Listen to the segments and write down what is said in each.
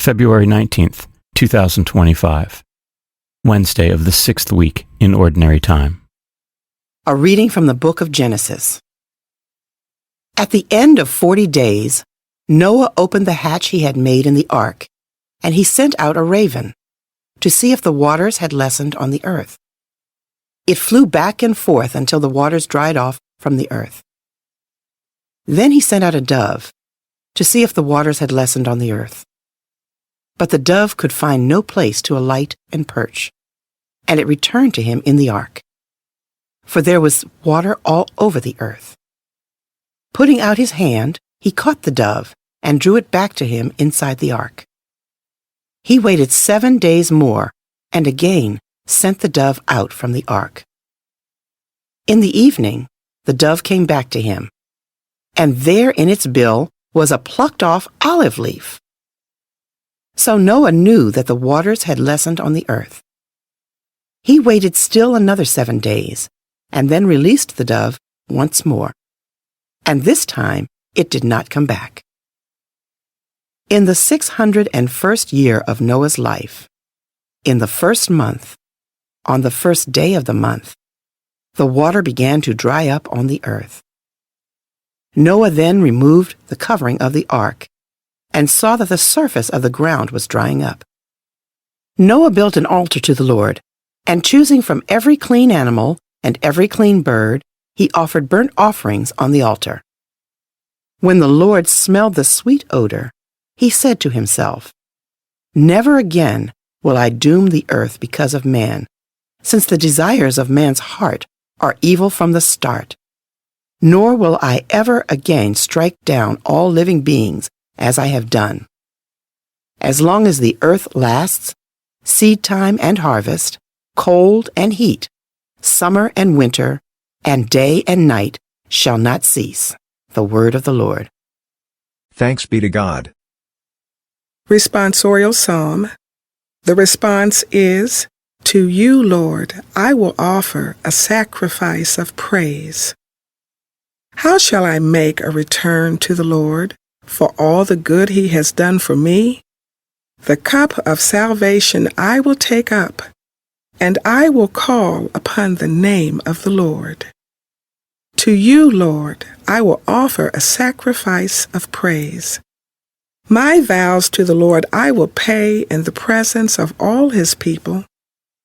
February 19th, 2025, Wednesday of the 6th week in Ordinary Time. A reading from the book of Genesis. At the end of 40 days, Noah opened the hatch he had made in the ark, and he sent out a raven to see if the waters had lessened on the earth. It flew back and forth until the waters dried off from the earth. Then he sent out a dove to see if the waters had lessened on the earth. But the dove could find no place to alight and perch, and it returned to him in the ark, for there was water all over the earth. Putting out his hand, he caught the dove and drew it back to him inside the ark. He waited 7 days more and again sent the dove out from the ark. In the evening, the dove came back to him, and there in its bill was a plucked-off olive leaf. So Noah knew that the waters had lessened on the earth. He waited still another 7 days, and then released the dove once more. And this time it did not come back. In the 601st year of Noah's life, in the first month, on the first day of the month, the water began to dry up on the earth. Noah then removed the covering of the ark, and saw that the surface of the ground was drying up. Noah built an altar to the Lord, and choosing from every clean animal and every clean bird, he offered burnt offerings on the altar. When the Lord smelled the sweet odor, he said to himself, "Never again will I doom the earth because of man, since the desires of man's heart are evil from the start. Nor will I ever again strike down all living beings as I have done. As long as the earth lasts, seed time and harvest, cold and heat, summer and winter, and day and night shall not cease." The word of the Lord. Thanks be to God. Responsorial Psalm. The response is, "To you, Lord, I will offer a sacrifice of praise. How shall I make a return to the Lord for all the good he has done for me? The cup of salvation I will take up, and I will call upon the name of the Lord. To you, Lord, I will offer a sacrifice of praise. My vows to the Lord I will pay in the presence of all his people.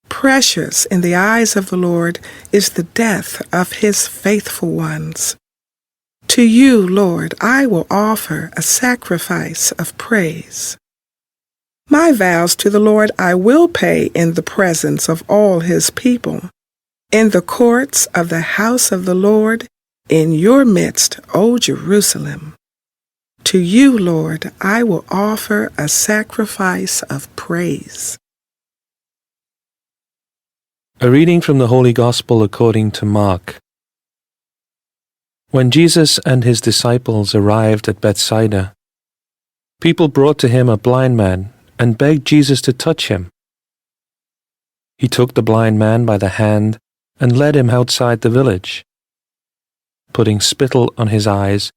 Precious in the eyes of the Lord is the death of his faithful ones. To you, Lord, I will offer a sacrifice of praise. My vows to the Lord I will pay in the presence of all his people, in the courts of the house of the Lord, in your midst, O Jerusalem. To you, Lord, I will offer a sacrifice of praise." A reading from the Holy Gospel according to Mark. When Jesus and his disciples arrived at Bethsaida, people brought to him a blind man and begged Jesus to touch him. He took the blind man by the hand and led him outside the village. Putting spittle on his eyes,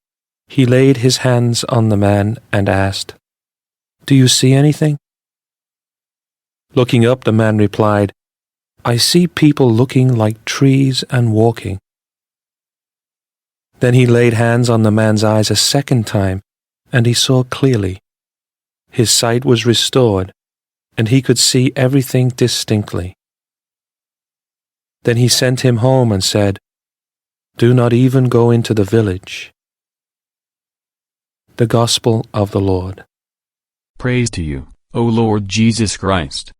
he laid his hands on the man and asked, "Do you see anything?" Looking up, the man replied, "I see people looking like trees and walking." Then he laid hands on the man's eyes a second time, and he saw clearly. His sight was restored, and he could see everything distinctly. Then he sent him home and said, "Do not even go into the village." The Gospel of the Lord. Praise to you, O Lord Jesus Christ.